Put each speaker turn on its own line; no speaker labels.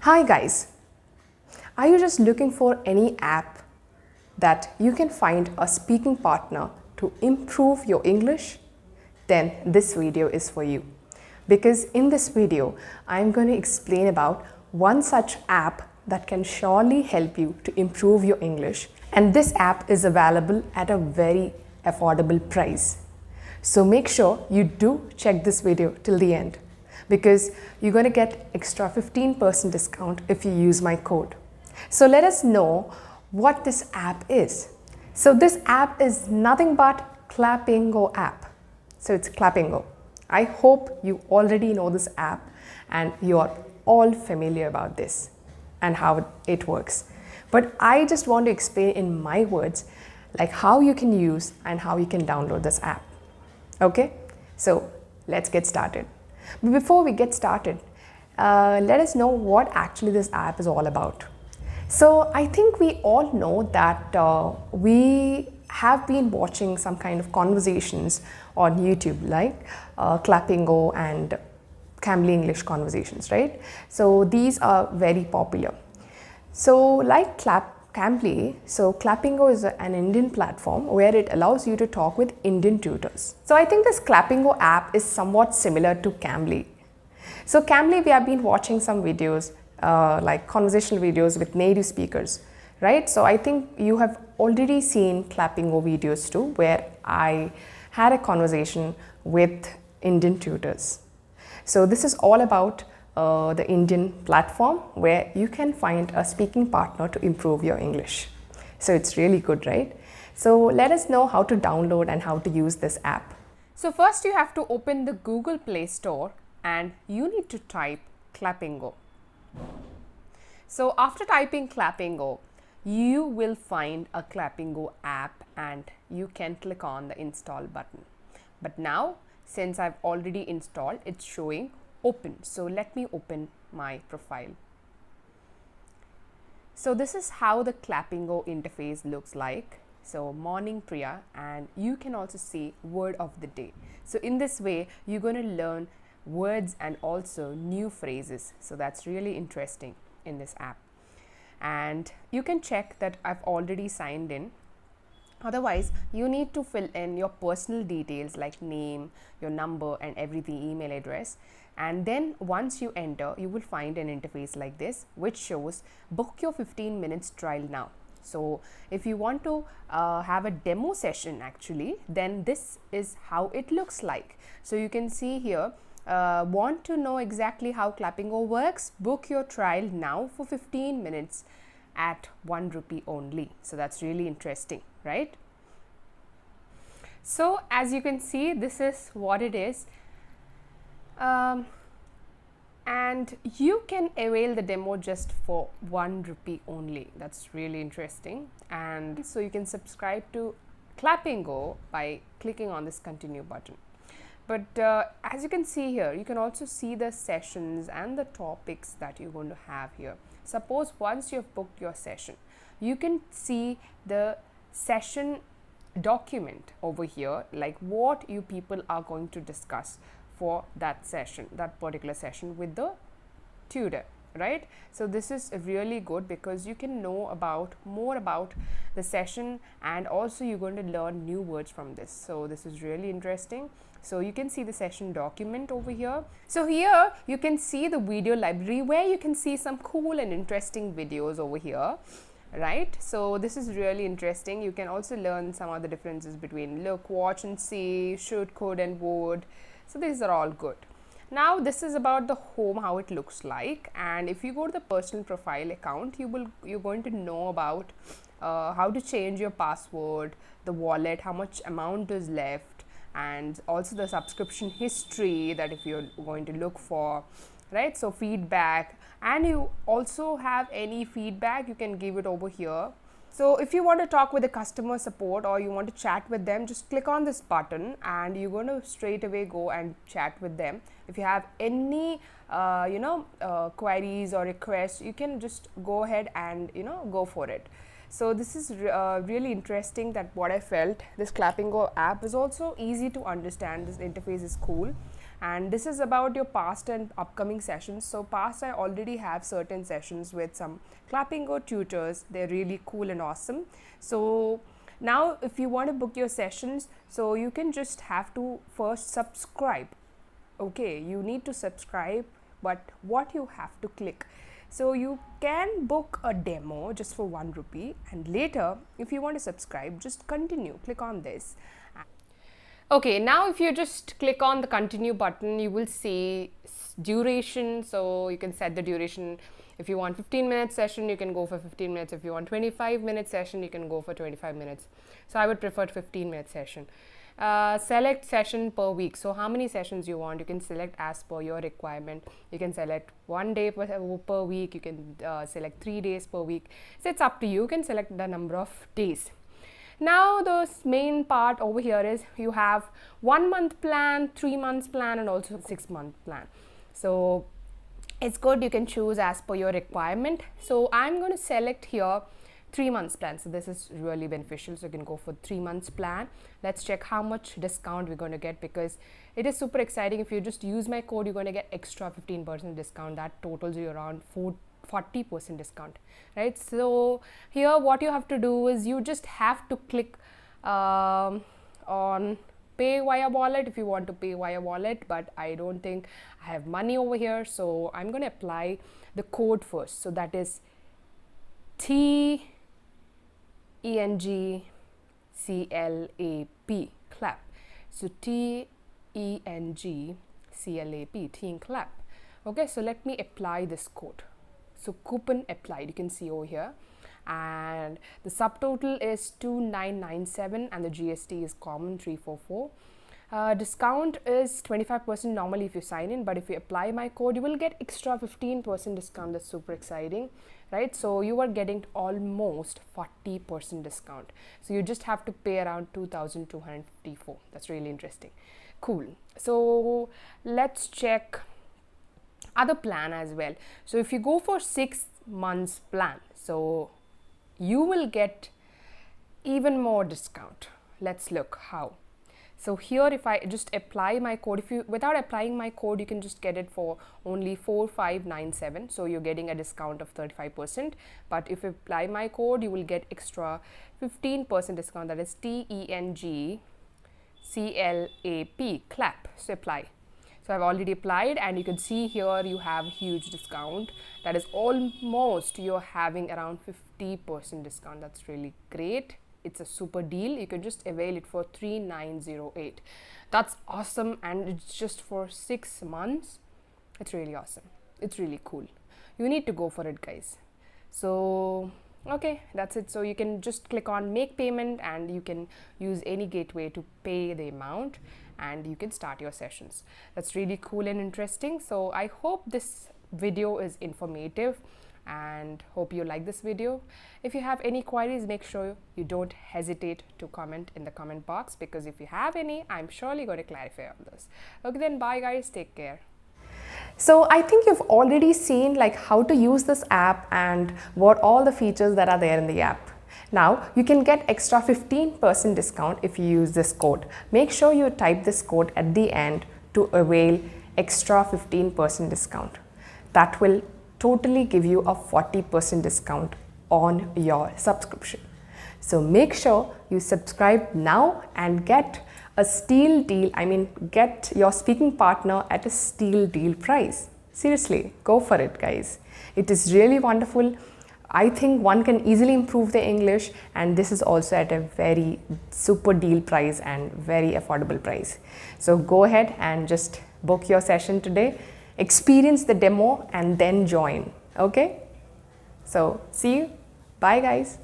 Hi guys, are you just looking for any app that you can find a speaking partner to improve your English? Then this video is for you. Because in this video, I'm going to explain about one such app that can surely help you to improve your English. And this app is available at a very affordable price. So make sure you do check this video till the end, because you're going to get extra 15% discount if you use my code. So let us know what this app is. So this app is nothing but Clappingo app. So it's Clappingo. I hope you already know this app and you are all familiar about this and how it works. But I just want to explain in my words like how you can use and how you can download this app. Okay, so let's get started. But before we get started, let us know what actually this app is all about. So I think we all know that we have been watching some kind of conversations on YouTube like Clappingo and Cambly English conversations, right? So these are very popular. So like Cambly, so Clappingo is an Indian platform where it allows you to talk with Indian tutors. So I think this Clappingo app is somewhat similar to Cambly. So Cambly, we have been watching some videos like conversational videos with native speakers, right? So I think you have already seen Clappingo videos too, where I had a conversation with Indian tutors. So this is all about the Indian platform where you can find a speaking partner to improve your English. So it's really good, right? So let us know how to download and how to use this app. So first you have to open the Google Play Store and you need to type Clappingo. So after typing Clappingo, you will find a Clappingo app and you can click on the install button. But now, since I've already installed, it's showing open. So let me open my profile. So this is how the Clappingo interface looks like. So morning Priya, and you can also see word of the day. So in this way, you're going to learn words and also new phrases. So that's really interesting in this app. And you can check that I've already signed in. Otherwise, you need to fill in your personal details like name, your number and everything, email address. And then once you enter, you will find an interface like this, which shows book your 15 minutes trial now. So if you want to have a demo session actually, then this is how it looks like. So you can see here, want to know exactly how Clappingo works? Book your trial now for 15 minutes at 1 rupee only. So that's really interesting, right? So as you can see, this is what it is. And you can avail the demo just for 1 rupee only. That's really interesting. And so you can subscribe to Clappingo by clicking on this continue button. But as you can see here, you can also see the sessions and the topics that you're going to have here. Suppose once you have booked your session, you can see the session document over here, like what you people are going to discuss for that session, that particular session with the tutor, right? So this is really good because you can know about more about the session, and also you're going to learn new words from this. So this is really interesting. So you can see the session document over here. So here you can see the video library where you can see some cool and interesting videos over here, right? So this is really interesting. You can also learn some of the differences between look, watch and see, should, could and would. So these are all good. Now this is about the home, how it looks like. And if you go to the personal profile account, you're going to know about how to change your password, the wallet, how much amount is left, and also the subscription history that if you're going to look for, right? So feedback, and you also have any feedback, you can give it over here. So if you want to talk with the customer support or you want to chat with them, just click on this button and you're going to straight away go and chat with them. If you have any queries or requests, you can just go ahead and go for it. So this is really interesting, that what I felt, this Clappingo app is also easy to understand. This interface is cool, and this is about your past and upcoming sessions. So past, I already have certain sessions with some Clapping Go tutors. They're really cool and awesome. So now if you want to book your sessions, so you can just have to first subscribe. Okay, you need to subscribe, but what you have to click, so you can book a demo just for 1 rupee, and later if you want to subscribe, just continue, click on this. Okay, now if you just click on the continue button, you will see duration. So you can set the duration. If you want 15-minute session, you can go for 15 minutes. If you want 25-minute session, you can go for 25 minutes. So I would prefer 15-minute session. Select session per week. So how many sessions you want, you can select as per your requirement. You can select 1 day per week. You can select 3 days per week. So it's up to you. You can select the number of days. Now the main part over here is you have 1 month plan, 3 months plan, and also 6 month plan. So it's good, you can choose as per your requirement. So I'm going to select here 3 months plan. So this is really beneficial. So you can go for 3 months plan. Let's check how much discount we're going to get, because it is super exciting. If you just use my code, you're going to get extra 15% discount. That totals you around 40% discount, right? So here what you have to do is you just have to click on pay via wallet if you want to pay via wallet, but I don't think I have money over here, so I'm going to apply the code first. So that is TENGCLAP, clap. So TENGCLAP, teen clap. Okay, so let me apply this code. So coupon applied, you can see over here, and the subtotal is 2997 and the GST is common 344. Discount is 25% normally if you sign in, but if you apply my code, you will get extra 15% discount. That's super exciting, right? So you are getting almost 40% discount. So you just have to pay around 2,254. That's really interesting. Cool. So let's check other plan as well. So if you go for 6 months plan, so you will get even more discount. Let's look how. So here if I just apply my code, if you without applying my code, you can just get it for only 4597. So you're getting a discount of 35%, but if you apply my code, you will get extra 15% discount. That is TENGCLAP, clap. So apply. So I've already applied, and you can see here you have huge discount. That is almost you're having around 50% discount. That's really great. It's a super deal. You can just avail it for 3908. That's awesome, and it's just for 6 months. It's really awesome. It's really cool. You need to go for it, guys. So okay, that's it. So you can just click on make payment, and you can use any gateway to pay the amount, and you can start your sessions. That's really cool and interesting. So I hope this video is informative, and hope you like this video. If you have any queries, make sure you don't hesitate to comment in the comment box, because if you have any, I'm surely going to clarify on this. Okay, then bye guys, take care. So I think you've already seen like how to use this app and what all the features that are there in the app. Now you can get extra 15% discount if you use this code. Make sure you type this code at the end to avail extra 15% discount. That will totally give you a 40% discount on your subscription. So make sure you subscribe now and get a steal deal. I mean, get your speaking partner at a steal deal price. Seriously, go for it, guys. It is really wonderful. I think one can easily improve their English, and this is also at a very super deal price and very affordable price. So go ahead and just book your session today, experience the demo, and then join. Okay? So see you. Bye, guys.